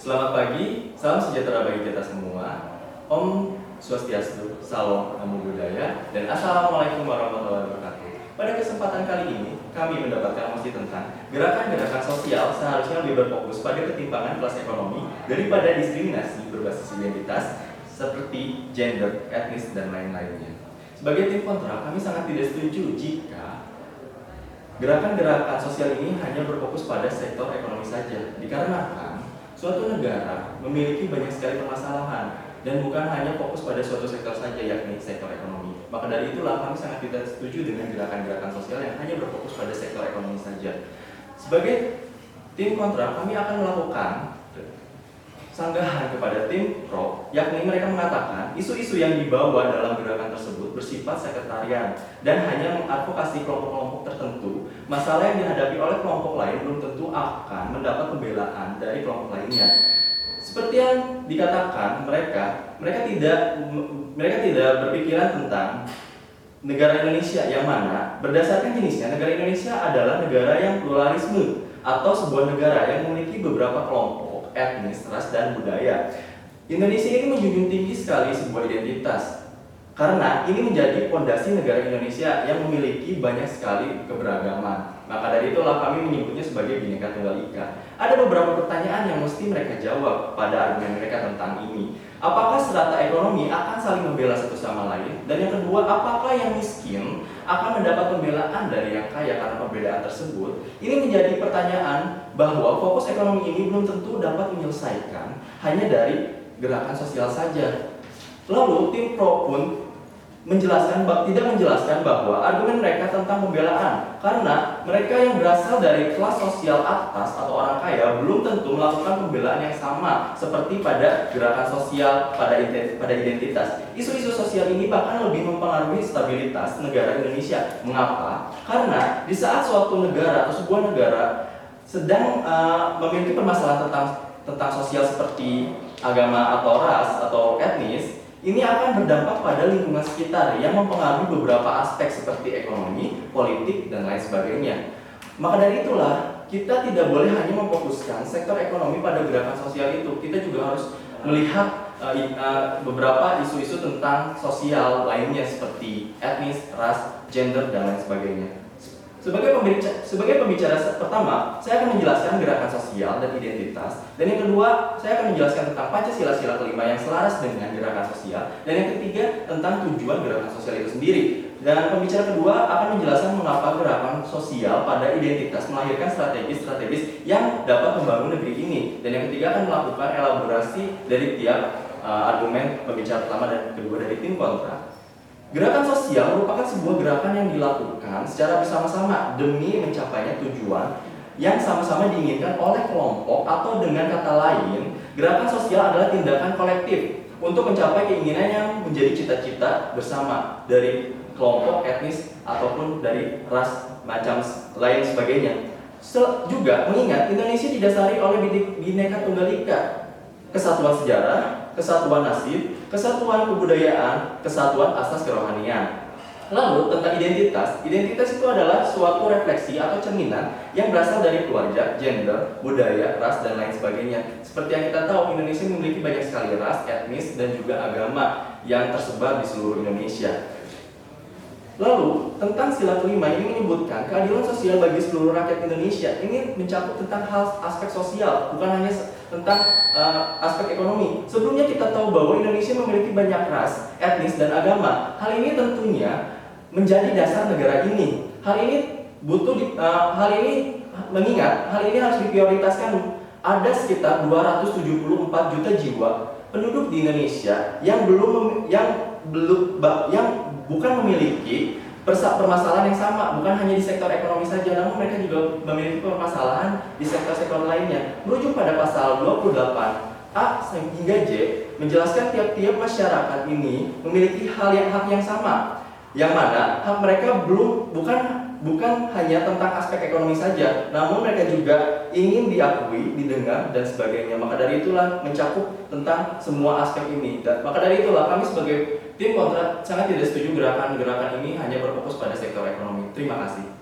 Selamat pagi, salam sejahtera bagi kita semua. Om Swastiastu, Salam Namo Buddhaya, dan Assalamualaikum warahmatullahi wabarakatuh. Pada kesempatan kali ini, kami mendapatkan mosi tentang gerakan-gerakan sosial seharusnya lebih berfokus pada ketimpangan kelas ekonomi daripada diskriminasi berbasis identitas seperti gender, etnis, dan lain-lainnya. Sebagai tim kontra, kami sangat tidak setuju jika gerakan-gerakan sosial ini hanya berfokus pada sektor ekonomi saja, dikarenakan suatu negara memiliki banyak sekali permasalahan dan bukan hanya fokus pada suatu sektor saja, yakni sektor ekonomi. Maka dari itulah kami sangat tidak setuju dengan gerakan-gerakan sosial yang hanya berfokus pada sektor ekonomi saja. Sebagai tim kontra, kami akan melakukan sanggahan kepada tim pro, yakni mereka mengatakan isu-isu yang dibawa dalam gerakan tersebut bersifat sekretarian dan hanya mengadvokasi kelompok-kelompok tertentu. Masalah yang dihadapi oleh kelompok lain belum tentu akan mendapat pembelaan dari kelompok lainnya. Seperti yang dikatakan, mereka tidak berpikiran tentang negara Indonesia yang mana berdasarkan jenisnya negara Indonesia adalah negara yang pluralisme atau sebuah negara yang memiliki beberapa kelompok etnis, ras, dan budaya. Indonesia ini menjunjung tinggi sekali sebuah identitas karena ini menjadi fondasi negara Indonesia yang memiliki banyak sekali keberagaman. Maka dari itulah kami menyebutnya sebagai Bhinneka Tunggal Ika. Ada beberapa pertanyaan yang mesti mereka jawab pada argumen mereka tentang ini. Apakah strata ekonomi akan saling membela satu sama lain? Dan yang kedua, apakah yang miskin akan mendapat pembelaan dari yang kaya karena perbedaan tersebut? Ini menjadi pertanyaan bahwa fokus ekonomi ini belum tentu dapat menyelesaikan hanya dari gerakan sosial saja. Lalu tim pro pun tidak menjelaskan bahwa argumen mereka tentang pembelaan karena mereka yang berasal dari kelas sosial atas atau orang kaya belum tentu melakukan pembelaan yang sama seperti pada gerakan sosial pada identitas. Isu-isu sosial ini bahkan lebih mempengaruhi stabilitas negara Indonesia. Mengapa? Karena di saat suatu negara atau sebuah negara sedang memiliki permasalahan tentang sosial seperti agama atau ras atau etnis, ini akan berdampak pada lingkungan sekitar yang mempengaruhi beberapa aspek seperti ekonomi, politik, dan lain sebagainya. Maka dari itulah, kita tidak boleh hanya memfokuskan sektor ekonomi pada gerakan sosial itu. Kita juga harus melihat beberapa isu-isu tentang sosial lainnya seperti etnis, ras, gender, dan lain sebagainya. Sebagai pembicara pertama, saya akan menjelaskan gerakan sosial dan identitas. Dan yang kedua, saya akan menjelaskan tentang Pancasila sila kelima yang selaras dengan gerakan sosial. Dan yang ketiga, tentang tujuan gerakan sosial itu sendiri. Dan pembicara kedua akan menjelaskan mengapa gerakan sosial pada identitas melahirkan strategi-strategis yang dapat membangun negeri ini. Dan yang ketiga akan melakukan elaborasi dari tiap argumen pembicara pertama dan kedua dari tim kontra. Gerakan sosial merupakan sebuah gerakan yang dilakukan secara bersama-sama demi mencapainya tujuan yang sama-sama diinginkan oleh kelompok, atau dengan kata lain, gerakan sosial adalah tindakan kolektif untuk mencapai keinginan yang menjadi cita-cita bersama dari kelompok etnis ataupun dari ras macam lain sebagainya. Juga mengingat Indonesia didasari oleh Bhinneka Tunggal Ika, kesatuan sejarah, kesatuan nasib, kesatuan kebudayaan, kesatuan asas kerohanian. Lalu tentang identitas itu adalah suatu refleksi atau cerminan yang berasal dari keluarga, gender, budaya, ras, dan lain sebagainya. Seperti yang kita tahu, Indonesia memiliki banyak sekali ras, etnis, dan juga agama yang tersebar di seluruh Indonesia. Lalu, tentang sila kelima ini menyebutkan keadilan sosial bagi seluruh rakyat Indonesia. Ini mencakup tentang hal aspek sosial, bukan hanya tentang aspek ekonomi. Sebelumnya kita tahu bahwa Indonesia memiliki banyak ras, etnis, dan agama. Hal ini tentunya menjadi dasar negara ini. Hal ini mengingat hal ini harus diprioritaskan. Ada sekitar 274 juta jiwa penduduk di Indonesia yang bukan memiliki permasalahan yang sama, bukan hanya di sektor ekonomi saja, namun mereka juga memiliki permasalahan di sektor-sektor lainnya. Merujuk pada pasal 28A hingga J, menjelaskan tiap-tiap masyarakat ini memiliki hak yang sama, yang mana hak mereka bukan hanya tentang aspek ekonomi saja, namun mereka juga ingin diakui, didengar, dan sebagainya. Maka dari itulah mencakup tentang semua aspek ini. Maka dari itulah kami sebagai tim kontra sangat tidak setuju gerakan-gerakan ini hanya berfokus pada sektor ekonomi. Terima kasih.